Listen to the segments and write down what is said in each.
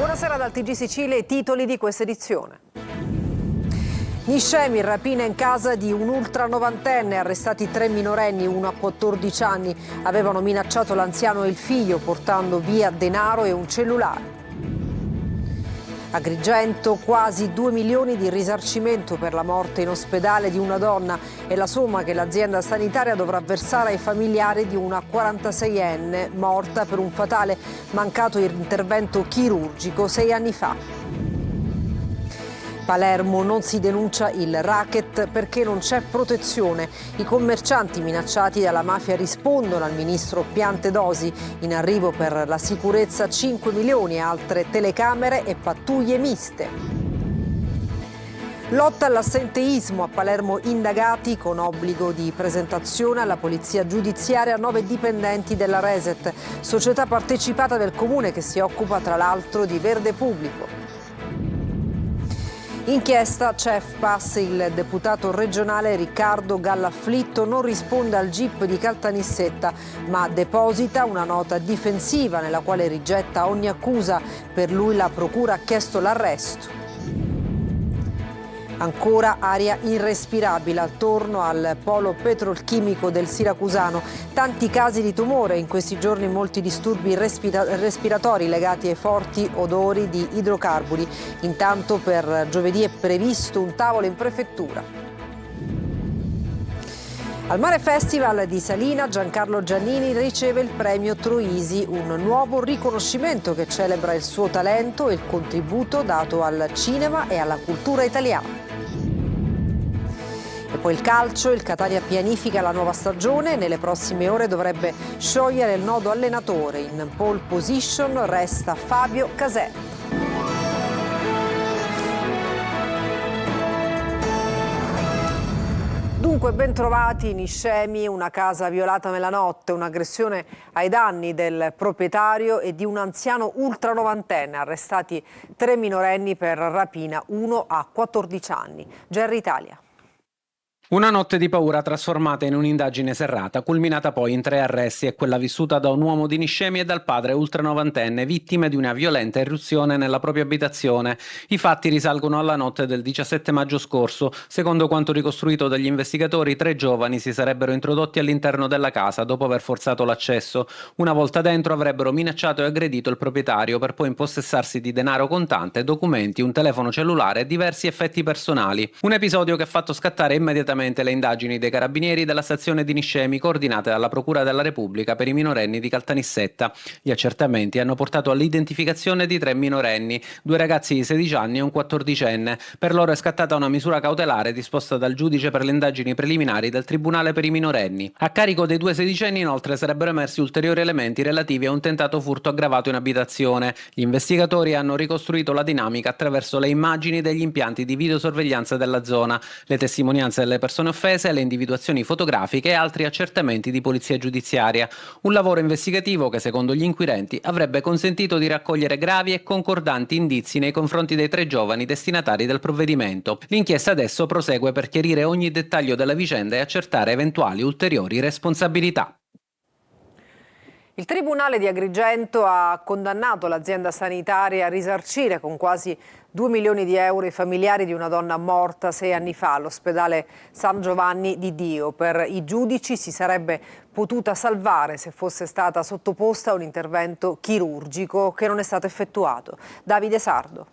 Buonasera dal TG Sicilia, i titoli di questa edizione. Niscemi, rapina in casa di un ultra novantenne, arrestati 3 minorenni, uno a 14 anni. Avevano minacciato l'anziano e il figlio portando via denaro e un cellulare. Agrigento, quasi 2 milioni di risarcimento per la morte in ospedale di una donna e la somma che l'azienda sanitaria dovrà versare ai familiari di una 46enne morta per un fatale mancato intervento chirurgico 6 anni fa. Palermo, non si denuncia il racket perché non c'è protezione. I commercianti minacciati dalla mafia rispondono al ministro Piantedosi. In arrivo per la sicurezza 5 milioni, altre telecamere e pattuglie miste. Lotta all'assenteismo, a Palermo indagati con obbligo di presentazione alla polizia giudiziaria 9 dipendenti della Reset, società partecipata del comune che si occupa tra l'altro di verde pubblico. Inchiesta CEFPAS, il deputato regionale Riccardo Gallafflitto non risponde al GIP di Caltanissetta, ma deposita una nota difensiva nella quale rigetta ogni accusa. Per lui la procura ha chiesto l'arresto. Ancora aria irrespirabile attorno al polo petrolchimico del Siracusano. Tanti casi di tumore, in questi giorni molti disturbi respiratori legati ai forti odori di idrocarburi. Intanto per giovedì è previsto un tavolo in prefettura. Al Mare Festival di Salina Giancarlo Giannini riceve il premio Troisi, un nuovo riconoscimento che celebra il suo talento e il contributo dato al cinema e alla cultura italiana. E poi il calcio, il Catania pianifica la nuova stagione, nelle prossime ore dovrebbe sciogliere il nodo allenatore. In pole position resta Fabio Caselli. Dunque, ben trovati, Niscemi, una casa violata nella notte, un'aggressione ai danni del proprietario e di un anziano ultranovantenne, arrestati 3 minorenni per rapina, uno a 14 anni. Gerry Italia. Una notte di paura trasformata in un'indagine serrata, culminata poi in 3 arresti, è quella vissuta da un uomo di Niscemi e dal padre ultranovantenne, vittime di una violenta irruzione nella propria abitazione. I fatti risalgono alla notte del 17 maggio scorso. Secondo quanto ricostruito dagli investigatori, 3 giovani si sarebbero introdotti all'interno della casa dopo aver forzato l'accesso. Una volta dentro avrebbero minacciato e aggredito il proprietario per poi impossessarsi di denaro contante, documenti, un telefono cellulare e diversi effetti personali. Un episodio che ha fatto scattare immediatamente le indagini dei carabinieri della stazione di Niscemi, coordinate dalla Procura della Repubblica per i minorenni di Caltanissetta. Gli accertamenti hanno portato all'identificazione di 3 minorenni, 2 ragazzi di 16 anni e un 14enne. Per loro è scattata una misura cautelare disposta dal giudice per le indagini preliminari del Tribunale per i minorenni. A carico dei 2 sedicenni inoltre sarebbero emersi ulteriori elementi relativi a un tentato furto aggravato in abitazione. Gli investigatori hanno ricostruito la dinamica attraverso le immagini degli impianti di videosorveglianza della zona, le testimonianze delle persone offese, le individuazioni fotografiche e altri accertamenti di polizia giudiziaria. Un lavoro investigativo che, secondo gli inquirenti, avrebbe consentito di raccogliere gravi e concordanti indizi nei confronti dei 3 giovani destinatari del provvedimento. L'inchiesta adesso prosegue per chiarire ogni dettaglio della vicenda e accertare eventuali ulteriori responsabilità. Il Tribunale di Agrigento ha condannato l'azienda sanitaria a risarcire con quasi 2 milioni di euro i familiari di una donna morta 6 anni fa all'ospedale San Giovanni di Dio. Per i giudici si sarebbe potuta salvare se fosse stata sottoposta a un intervento chirurgico che non è stato effettuato. Davide Sardo.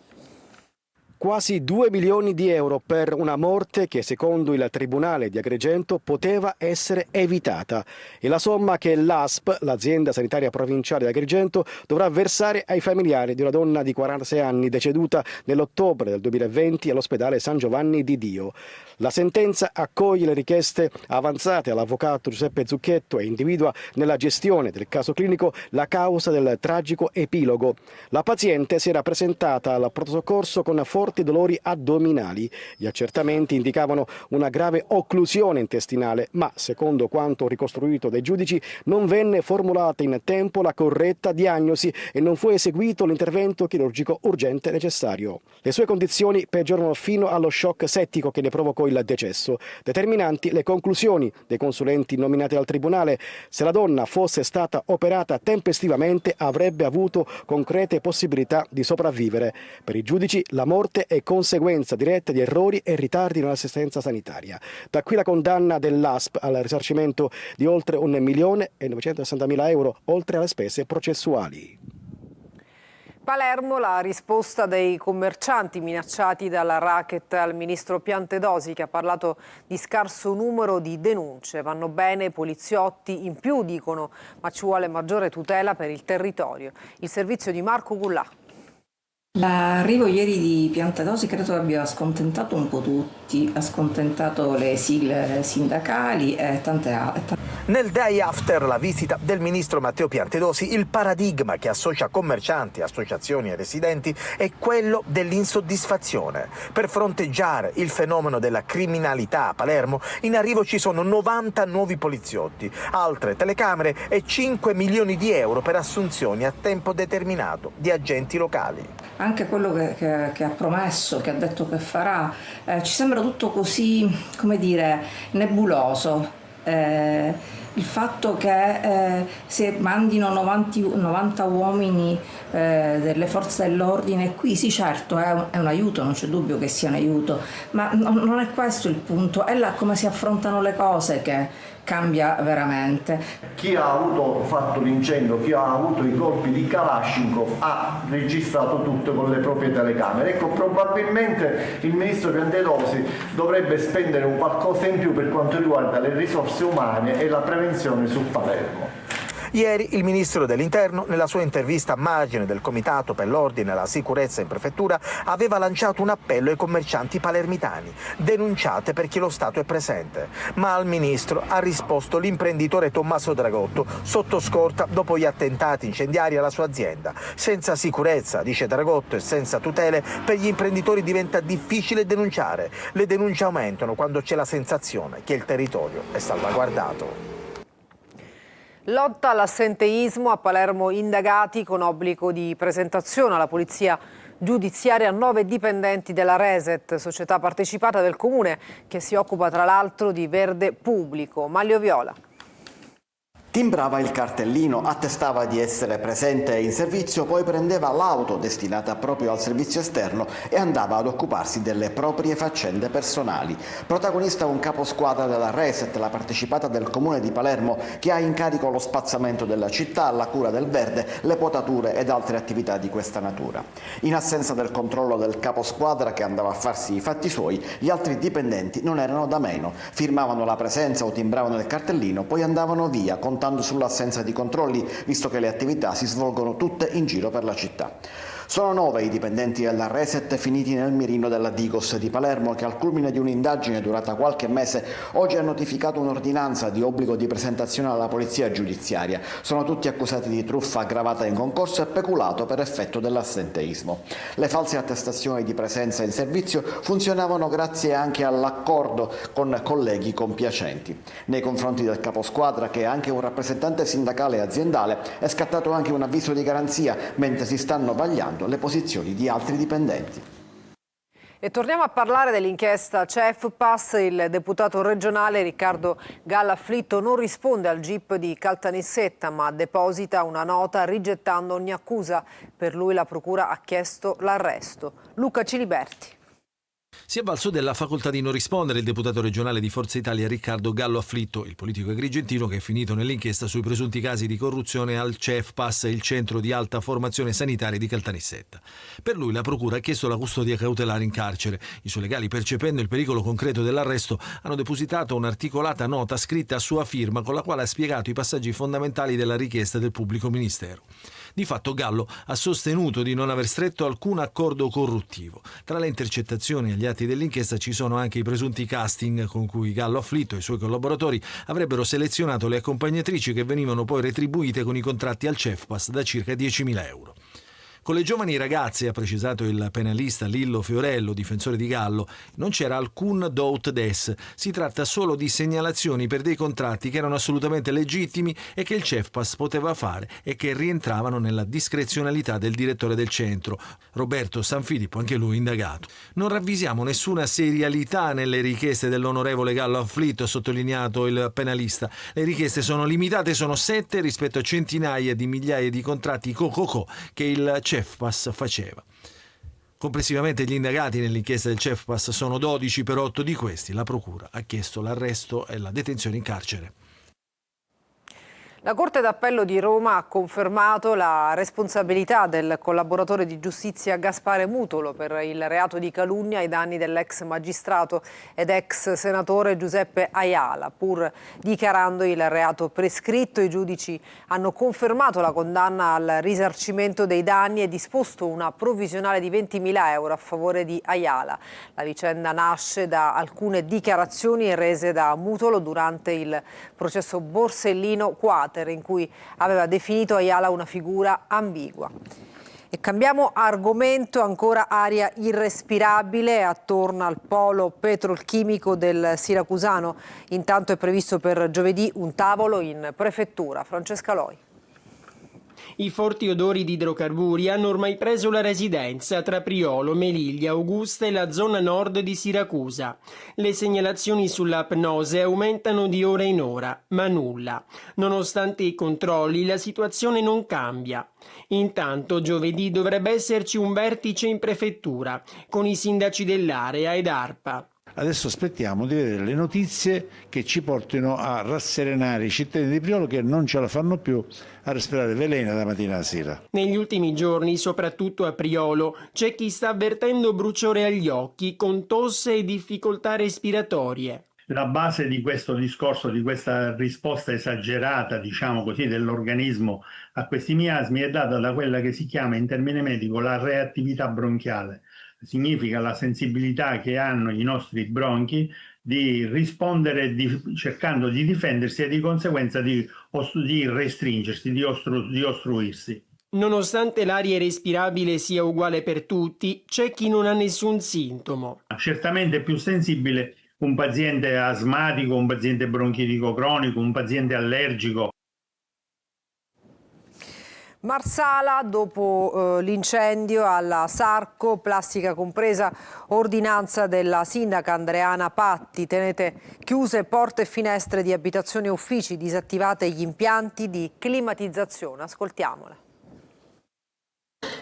Quasi 2 milioni di euro per una morte che, secondo il Tribunale di Agrigento, poteva essere evitata. E la somma che l'ASP, l'azienda sanitaria provinciale di Agrigento, dovrà versare ai familiari di una donna di 46 anni deceduta nell'ottobre del 2020 all'ospedale San Giovanni di Dio. La sentenza accoglie le richieste avanzate all'avvocato Giuseppe Zucchetto e individua nella gestione del caso clinico la causa del tragico epilogo. La paziente si era presentata al pronto soccorso con forti forti dolori addominali. Gli accertamenti indicavano una grave occlusione intestinale, ma secondo quanto ricostruito dai giudici non venne formulata in tempo la corretta diagnosi e non fu eseguito l'intervento chirurgico urgente necessario. Le sue condizioni peggiorano fino allo shock settico che ne provocò il decesso. Determinanti le conclusioni dei consulenti nominati dal Tribunale. Se la donna fosse stata operata tempestivamente avrebbe avuto concrete possibilità di sopravvivere. Per i giudici la morte è conseguenza diretta di errori e ritardi nell'assistenza sanitaria. Da qui la condanna dell'ASP al risarcimento di oltre 1.960.000 euro, oltre alle spese processuali. Palermo, la risposta dei commercianti minacciati dalla racket al ministro Piantedosi, che ha parlato di scarso numero di denunce. Vanno bene i poliziotti in più, dicono, ma ci vuole maggiore tutela per il territorio. Il servizio di Marco Gullà. L'arrivo ieri di Piantedosi credo abbia scontentato un po' tutti, ha scontentato le sigle sindacali e tante altre. Nel day after la visita del ministro Matteo Piantedosi, il paradigma che associa commercianti, associazioni e residenti è quello dell'insoddisfazione. Per fronteggiare il fenomeno della criminalità a Palermo, in arrivo ci sono 90 nuovi poliziotti, altre telecamere e 5 milioni di euro per assunzioni a tempo determinato di agenti locali. Anche quello che ha promesso, che ha detto che farà, ci sembra tutto così, come dire, nebuloso. Il fatto che si mandino 90 uomini delle forze dell'ordine qui, sì certo è un aiuto, non c'è dubbio che sia un aiuto, ma non è questo il punto, è là come si affrontano le cose che cambia veramente. Chi ha fatto l'incendio, chi ha avuto i colpi di Kalashnikov ha registrato tutto con le proprie telecamere. Ecco, probabilmente il ministro Piantedosi dovrebbe spendere un qualcosa in più per quanto riguarda le risorse umane e la prevenzione su Palermo. Ieri il ministro dell'Interno, nella sua intervista a margine del Comitato per l'Ordine e la Sicurezza in Prefettura, aveva lanciato un appello ai commercianti palermitani: denunciate perché lo Stato è presente. Ma al ministro ha risposto l'imprenditore Tommaso Dragotto, sotto scorta dopo gli attentati incendiari alla sua azienda. Senza sicurezza, dice Dragotto, e senza tutele, per gli imprenditori diventa difficile denunciare. Le denunce aumentano quando c'è la sensazione che il territorio è salvaguardato. Lotta all'assenteismo, a Palermo indagati con obbligo di presentazione alla polizia giudiziaria 9 dipendenti della Reset, società partecipata del comune che si occupa tra l'altro di verde pubblico. Maglio Viola. Timbrava il cartellino, attestava di essere presente in servizio, poi prendeva l'auto destinata proprio al servizio esterno e andava ad occuparsi delle proprie faccende personali. Protagonista un caposquadra della Reset, la partecipata del comune di Palermo, che ha in carico lo spazzamento della città, la cura del verde, le potature ed altre attività di questa natura. In assenza del controllo del caposquadra, che andava a farsi i fatti suoi, gli altri dipendenti non erano da meno. Firmavano la presenza o timbravano il cartellino, poi andavano via, contando sull'assenza di controlli, visto che le attività si svolgono tutte in giro per la città. Sono 9 i dipendenti della Reset finiti nel mirino della Digos di Palermo, che al culmine di un'indagine durata qualche mese oggi ha notificato un'ordinanza di obbligo di presentazione alla polizia giudiziaria. Sono tutti accusati di truffa aggravata in concorso e peculato per effetto dell'assenteismo. Le false attestazioni di presenza in servizio funzionavano grazie anche all'accordo con colleghi compiacenti. Nei confronti del caposquadra, che è anche un rappresentante sindacale e aziendale, è scattato anche un avviso di garanzia, mentre si stanno vagliando le posizioni di altri dipendenti. E torniamo a parlare dell'inchiesta CEFPAS. Il deputato regionale Riccardo Gallo Afflitto non risponde al GIP di Caltanissetta, ma deposita una nota rigettando ogni accusa. Per lui la procura ha chiesto l'arresto. Luca Ciliberti. Si è avvalso della facoltà di non rispondere il deputato regionale di Forza Italia Riccardo Gallo Afflitto, il politico agrigentino che è finito nell'inchiesta sui presunti casi di corruzione al CEFPAS, il centro di alta formazione sanitaria di Caltanissetta. Per lui la procura ha chiesto la custodia cautelare in carcere. I suoi legali, percependo il pericolo concreto dell'arresto, hanno depositato un'articolata nota scritta a sua firma con la quale ha spiegato i passaggi fondamentali della richiesta del pubblico ministero. Di fatto Gallo ha sostenuto di non aver stretto alcun accordo corruttivo. Tra le intercettazioni e gli atti dell'inchiesta ci sono anche i presunti casting con cui Gallo Afflitto e i suoi collaboratori avrebbero selezionato le accompagnatrici che venivano poi retribuite con i contratti al CEFPAS da circa 10.000 euro. Con le giovani ragazze, ha precisato il penalista Lillo Fiorello, difensore di Gallo, non c'era alcun do ut des. Si tratta solo di segnalazioni per dei contratti che erano assolutamente legittimi e che il CEFPAS poteva fare e che rientravano nella discrezionalità del direttore del centro, Roberto Sanfilippo, anche lui indagato. Non ravvisiamo nessuna serialità nelle richieste dell'onorevole Gallo Afflitto, ha sottolineato il penalista. Le richieste sono limitate, sono 7 rispetto a centinaia di migliaia di contratti co che il CEFPAS faceva. Complessivamente gli indagati nell'inchiesta del CEFPAS sono 12, per 8 di questi la procura ha chiesto l'arresto e la detenzione in carcere. La Corte d'Appello di Roma ha confermato la responsabilità del collaboratore di giustizia Gaspare Mutolo per il reato di calunnia ai danni dell'ex magistrato ed ex senatore Giuseppe Ayala. Pur dichiarando il reato prescritto, i giudici hanno confermato la condanna al risarcimento dei danni e disposto una provvisionale di 20.000 euro a favore di Ayala. La vicenda nasce da alcune dichiarazioni rese da Mutolo durante il processo Borsellino Quater, in cui aveva definito Ayala una figura ambigua. E cambiamo argomento, ancora aria irrespirabile attorno al polo petrolchimico del Siracusano. Intanto è previsto per giovedì un tavolo in prefettura. Francesca Loi. I forti odori di idrocarburi hanno ormai preso la residenza tra Priolo, Melillia, Augusta e la zona nord di Siracusa. Le segnalazioni sull'apnose aumentano di ora in ora, ma nulla. Nonostante i controlli, la situazione non cambia. Intanto giovedì dovrebbe esserci un vertice in prefettura con i sindaci dell'area ed ARPA. Adesso aspettiamo di vedere le notizie che ci portino a rasserenare i cittadini di Priolo che non ce la fanno più a respirare veleno da mattina alla sera. Negli ultimi giorni, soprattutto a Priolo, c'è chi sta avvertendo bruciore agli occhi con tosse e difficoltà respiratorie. La base di questo discorso, di questa risposta esagerata, diciamo così, dell'organismo a questi miasmi è data da quella che si chiama in termine medico la reattività bronchiale. Significa la sensibilità che hanno i nostri bronchi di rispondere cercando di difendersi e di conseguenza di restringersi, di ostruirsi. Nonostante l'aria respirabile sia uguale per tutti, c'è chi non ha nessun sintomo. Certamente è più sensibile un paziente asmatico, un paziente bronchitico cronico, un paziente allergico. Marsala, dopo l'incendio alla Sarco, plastica compresa, ordinanza della sindaca Andreana Patti. Tenete chiuse porte e finestre di abitazioni e uffici, disattivate gli impianti di climatizzazione. Ascoltiamola.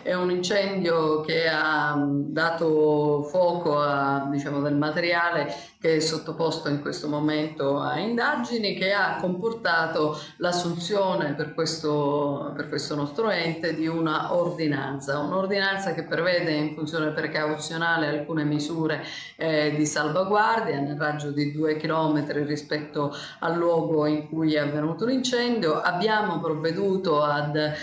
È un incendio che ha dato fuoco a, del materiale che è sottoposto in questo momento a indagini, che ha comportato l'assunzione per questo nostro ente di una un'ordinanza che prevede in funzione precauzionale alcune misure di salvaguardia nel raggio di 2 chilometri rispetto al luogo in cui è avvenuto l'incendio. Abbiamo provveduto ad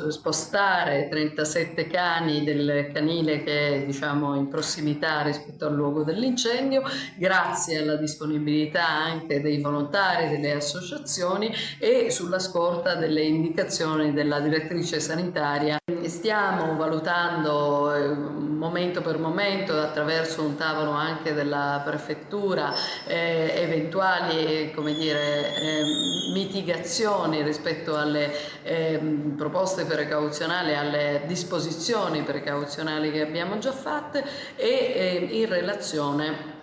spostare 37 cani del canile che è in prossimità rispetto al luogo dell'incendio, grazie alla disponibilità anche dei volontari, delle associazioni e sulla scorta delle indicazioni della direttrice sanitaria. Stiamo valutando momento per momento, attraverso un tavolo anche della prefettura, eventuali mitigazioni rispetto alle proposte precauzionali, alle disposizioni precauzionali che abbiamo già fatte e in relazione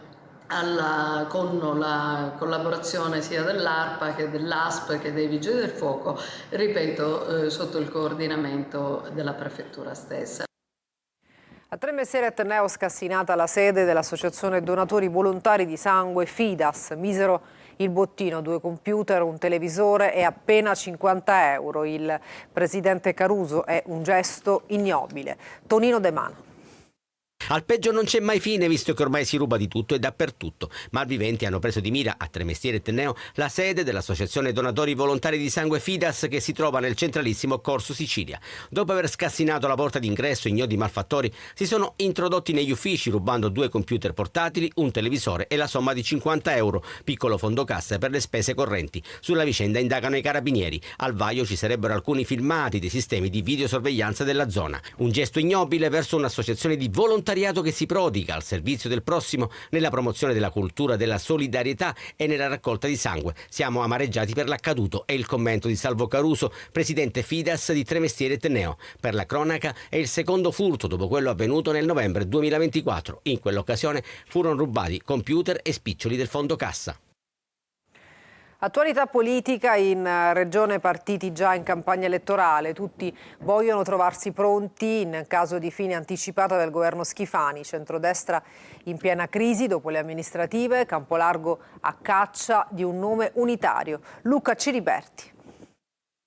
con la collaborazione sia dell'ARPA che dell'ASP che dei Vigili del Fuoco, ripeto, sotto il coordinamento della prefettura stessa. A Tremeseret neo scassinata la sede dell'Associazione Donatori Volontari di Sangue Fidas. Misero il bottino, 2 computer, un televisore e appena 50 euro. Il presidente Caruso: è un gesto ignobile. Tonino De Mano. Al peggio non c'è mai fine, visto che ormai si ruba di tutto e dappertutto. Malviventi hanno preso di mira a Tremestieri e Tenneo la sede dell'Associazione Donatori Volontari di Sangue Fidas, che si trova nel centralissimo Corso Sicilia. Dopo aver scassinato la porta d'ingresso, ignoti malfattori si sono introdotti negli uffici rubando 2 computer portatili, un televisore e la somma di 50 euro, piccolo fondo cassa per le spese correnti. Sulla vicenda indagano i carabinieri. Al vaio ci sarebbero alcuni filmati dei sistemi di videosorveglianza della zona. Un gesto ignobile verso un'associazione di volontariato che si prodiga al servizio del prossimo nella promozione della cultura della solidarietà e nella raccolta di sangue. Siamo amareggiati per l'accaduto, è il commento di Salvo Caruso, presidente Fidas di Tremestieri e Tenneo. Per la cronaca è il secondo furto dopo quello avvenuto nel novembre 2024. In quell'occasione furono rubati computer e spiccioli del fondo cassa. Attualità politica in regione, partiti già in campagna elettorale. Tutti vogliono trovarsi pronti in caso di fine anticipata del governo Schifani. Centrodestra in piena crisi dopo le amministrative, Campolargo a caccia di un nome unitario. Luca Ciriberti.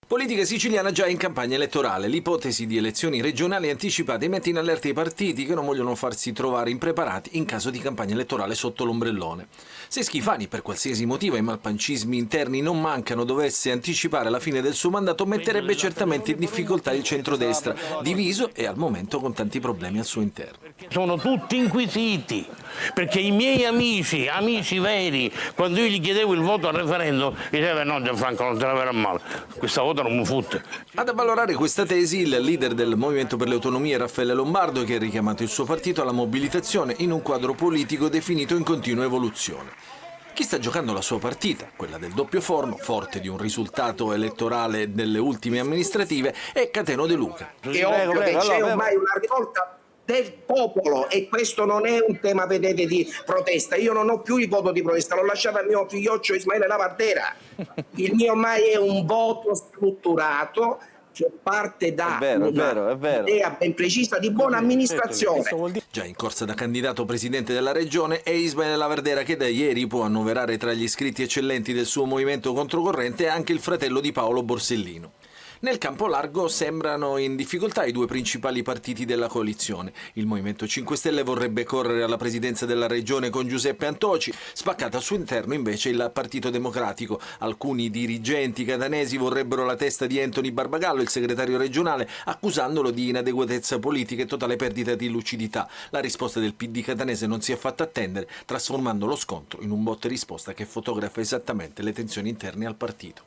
Politica siciliana già in campagna elettorale. L'ipotesi di elezioni regionali anticipate mette in allerta i partiti che non vogliono farsi trovare impreparati in caso di campagna elettorale sotto l'ombrellone. Se Schifani, per qualsiasi motivo, i malpancismi interni non mancano, dovesse anticipare la fine del suo mandato, metterebbe certamente in difficoltà il centrodestra, diviso e al momento con tanti problemi al suo interno. Sono tutti inquisiti, perché i miei amici veri, quando io gli chiedevo il voto al referendum, dicevano: no, Gianfranco, non te la verrà male, questa volta non mi fotte. Ad avvalorare questa tesi il leader del Movimento per le Autonomie, Raffaele Lombardo, che ha richiamato il suo partito alla mobilitazione in un quadro politico definito in continua evoluzione. Chi sta giocando la sua partita, quella del doppio forno, forte di un risultato elettorale delle ultime amministrative, è Cateno De Luca. È ovvio che c'è ormai una rivolta del popolo e questo non è un tema, vedete, di protesta. Io non ho più il voto di protesta, l'ho lasciato al mio figlioccio Ismaele Lavardera. Il mio ormai è un voto strutturato che parte da un'idea ben precisa di buona amministrazione. Già in corsa da candidato presidente della regione è Ismaele Lavardera, che da ieri può annoverare tra gli iscritti eccellenti del suo movimento controcorrente anche il fratello di Paolo Borsellino. Nel campo largo sembrano in difficoltà i 2 principali partiti della coalizione. Il Movimento 5 Stelle vorrebbe correre alla presidenza della regione con Giuseppe Antoci, spaccato al suo interno invece il Partito Democratico. Alcuni dirigenti catanesi vorrebbero la testa di Anthony Barbagallo, il segretario regionale, accusandolo di inadeguatezza politica e totale perdita di lucidità. La risposta del PD catanese non si è fatta attendere, trasformando lo scontro in un botta e risposta che fotografa esattamente le tensioni interne al partito.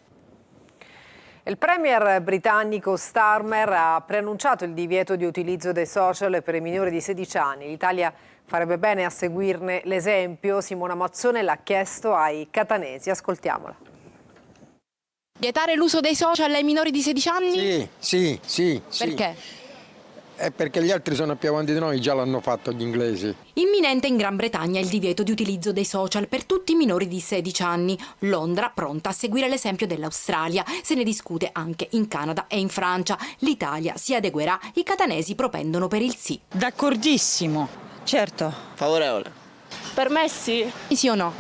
Il premier britannico Starmer ha preannunciato il divieto di utilizzo dei social per i minori di 16 anni. L'Italia farebbe bene a seguirne l'esempio. Simona Mazzone l'ha chiesto ai catanesi. Ascoltiamola. Vietare l'uso dei social ai minori di 16 anni? Sì. Perché? Perché gli altri sono più avanti di noi, già l'hanno fatto gli inglesi. Imminente in Gran Bretagna il divieto di utilizzo dei social per tutti i minori di 16 anni. Londra pronta a seguire l'esempio dell'Australia. Se ne discute anche in Canada e in Francia. L'Italia si adeguerà. I catanesi propendono per il sì. D'accordissimo, certo. Favorevole. Per me sì. Sì o no?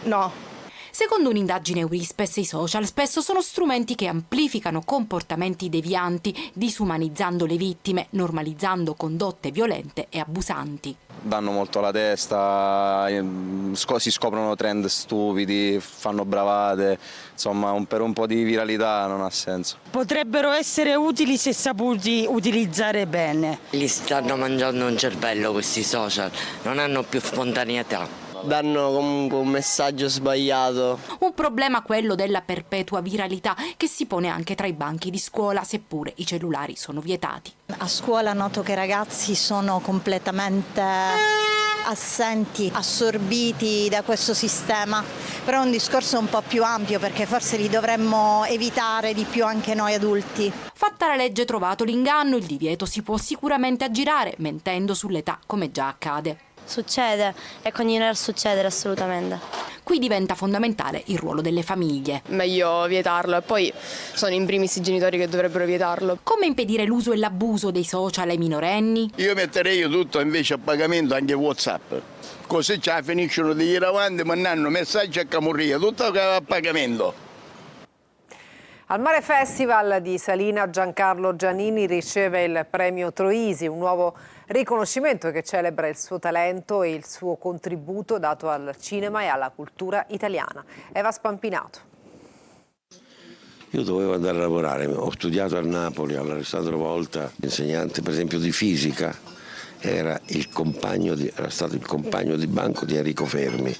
No. Secondo un'indagine Eurispes, i social spesso sono strumenti che amplificano comportamenti devianti, disumanizzando le vittime, normalizzando condotte violente e abusanti. Danno molto la testa, si scoprono trend stupidi, fanno bravate, insomma per un po' di viralità non ha senso. Potrebbero essere utili se saputi utilizzare bene. Li stanno mangiando un cervello questi social, non hanno più spontaneità. Danno comunque un messaggio sbagliato. Un problema quello della perpetua viralità che si pone anche tra i banchi di scuola, seppure i cellulari sono vietati. A scuola noto che i ragazzi sono completamente assenti, assorbiti da questo sistema, però è un discorso un po' più ampio perché forse li dovremmo evitare di più anche noi adulti. Fatta la legge, trovato l'inganno, il divieto si può sicuramente aggirare mentendo sull'età, come già accade. Succede e continuerà a succedere assolutamente. Qui diventa fondamentale il ruolo delle famiglie. Meglio vietarlo e poi sono in primis i genitori che dovrebbero vietarlo. Come impedire l'uso e l'abuso dei social ai minorenni? Io metterei tutto invece a pagamento, anche WhatsApp. Così ce la finiscono di ir avanti, mandando messaggi a camurria, tutto a pagamento. Al Mare Festival di Salina Giancarlo Giannini riceve il premio Troisi, un nuovo riconoscimento che celebra il suo talento e il suo contributo dato al cinema e alla cultura italiana. Eva Spampinato. Io dovevo andare a lavorare, ho studiato a Napoli, all'Alessandro Volta, insegnante per esempio di fisica, era stato il compagno di banco di Enrico Fermi.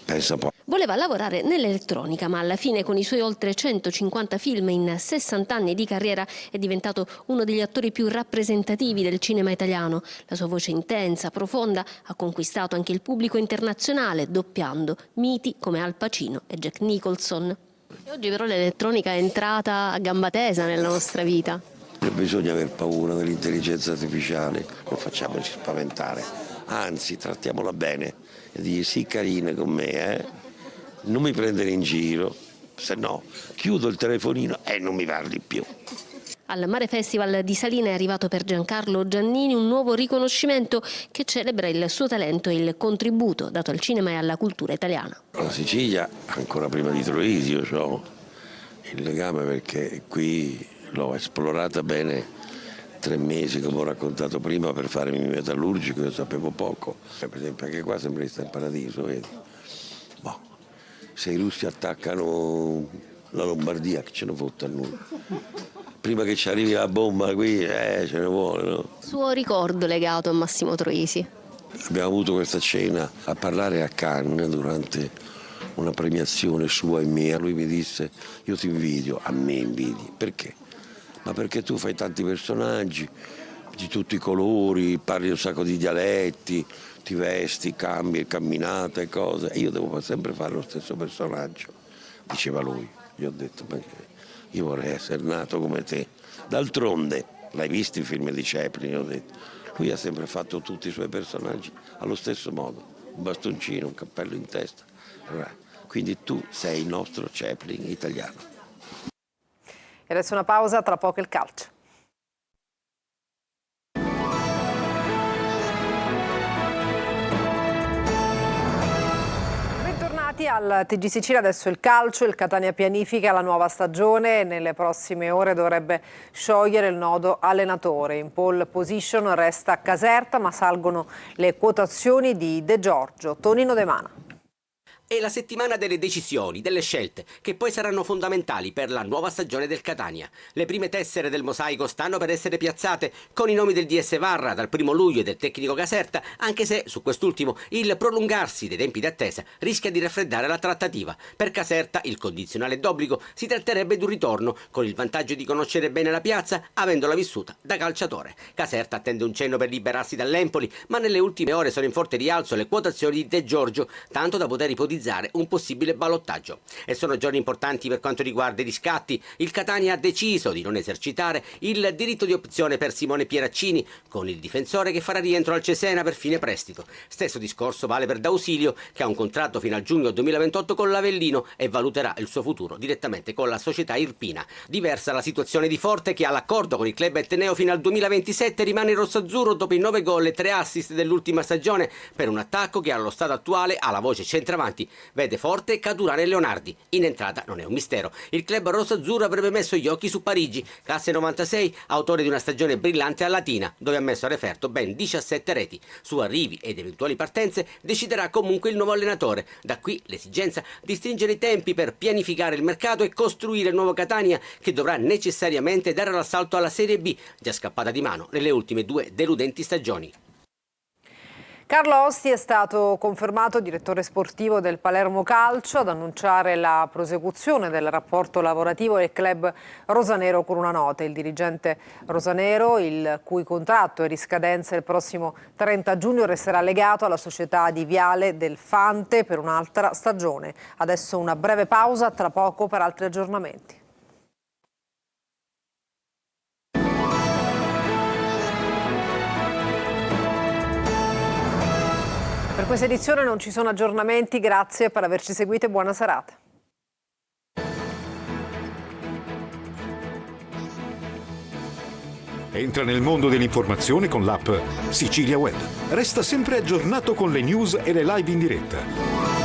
Pensa un po'. Voleva lavorare nell'elettronica, ma alla fine con i suoi oltre 150 film in 60 anni di carriera è diventato uno degli attori più rappresentativi del cinema italiano. La sua voce intensa, profonda, ha conquistato anche il pubblico internazionale, doppiando miti come Al Pacino e Jack Nicholson. E oggi però l'elettronica è entrata a gamba tesa nella nostra vita. Non bisogna aver paura dell'intelligenza artificiale, non facciamoci spaventare, anzi trattiamola bene e digli sì carina con me, non mi prendere in giro, se no chiudo il telefonino e non mi parli più. Al Mare Festival di Salina è arrivato per Giancarlo Giannini un nuovo riconoscimento che celebra il suo talento e il contributo dato al cinema e alla cultura italiana. La Sicilia, ancora prima di Troisi, io ho il legame perché qui l'ho esplorata bene 3 mesi, come ho raccontato prima, per farmi il metallurgico, io sapevo poco. Per esempio anche qua sembra di stare in paradiso, vedi? Se i russi attaccano la Lombardia, che ce ne fotte a noi? Prima che ci arrivi la bomba qui, ce ne vuole, no? Suo ricordo legato a Massimo Troisi. Abbiamo avuto questa cena a parlare a Cannes durante una premiazione sua e mia. Lui mi disse, io ti invidio, a me invidi. Perché? Ma perché tu fai tanti personaggi di tutti i colori, parli un sacco di dialetti, ti vesti, cambi, camminate e cose. E io devo sempre fare lo stesso personaggio, diceva lui. Gli ho detto, ma io vorrei essere nato come te. D'altronde, l'hai visto i film di Chaplin? Ho detto. Lui ha sempre fatto tutti i suoi personaggi allo stesso modo, un bastoncino, un cappello in testa. Allora, quindi tu sei il nostro Chaplin italiano. E adesso una pausa, tra poco il calcio. Al TG Sicilia adesso il calcio, il Catania pianifica la nuova stagione e nelle prossime ore dovrebbe sciogliere il nodo allenatore. In pole position resta Caserta, ma salgono le quotazioni di De Giorgio. Tonino De Mana. È la settimana delle decisioni, delle scelte, che poi saranno fondamentali per la nuova stagione del Catania. Le prime tessere del mosaico stanno per essere piazzate con i nomi del DS Varra dal 1 luglio e del tecnico Caserta, anche se su quest'ultimo il prolungarsi dei tempi d'attesa rischia di raffreddare la trattativa. Per Caserta il condizionale d'obbligo si tratterebbe di un ritorno, con il vantaggio di conoscere bene la piazza, avendola vissuta da calciatore. Caserta attende un cenno per liberarsi dall'Empoli, ma nelle ultime ore sono in forte rialzo le quotazioni di De Giorgio, tanto da poter ipotizzare un possibile ballottaggio. E sono giorni importanti per quanto riguarda i riscatti. Il Catania ha deciso di non esercitare il diritto di opzione per Simone Pieraccini, con il difensore che farà rientro al Cesena per fine prestito. Stesso discorso vale per D'Ausilio, che ha un contratto fino al giugno 2028 con l'Avellino e valuterà il suo futuro direttamente con la società Irpina. Diversa la situazione di Forte, che ha l'accordo con il club etneo fino al 2027, rimane rossazzurro dopo i 9 gol e 3 assist dell'ultima stagione, per un attacco che allo stato attuale ha la voce centravanti vede Forte, Caturana e Leonardi. In entrata non è un mistero. Il club rossazzurro avrebbe messo gli occhi su Parigi, classe 96, autore di una stagione brillante a Latina, dove ha messo a referto ben 17 reti. Su arrivi ed eventuali partenze deciderà comunque il nuovo allenatore. Da qui l'esigenza di stringere i tempi per pianificare il mercato e costruire il nuovo Catania, che dovrà necessariamente dare l'assalto alla Serie B, già scappata di mano nelle ultime 2 deludenti stagioni. Carlo Osti è stato confermato direttore sportivo del Palermo Calcio, ad annunciare la prosecuzione del rapporto lavorativo del club rosanero con una nota. Il dirigente rosanero, il cui contratto è in scadenza il prossimo 30 giugno, resterà legato alla società di Viale del Fante per un'altra stagione. Adesso una breve pausa, tra poco per altri aggiornamenti. Per questa edizione non ci sono aggiornamenti, grazie per averci seguito e buona serata. Entra nel mondo dell'informazione con l'app Sicilia Web. Resta sempre aggiornato con le news e le live in diretta.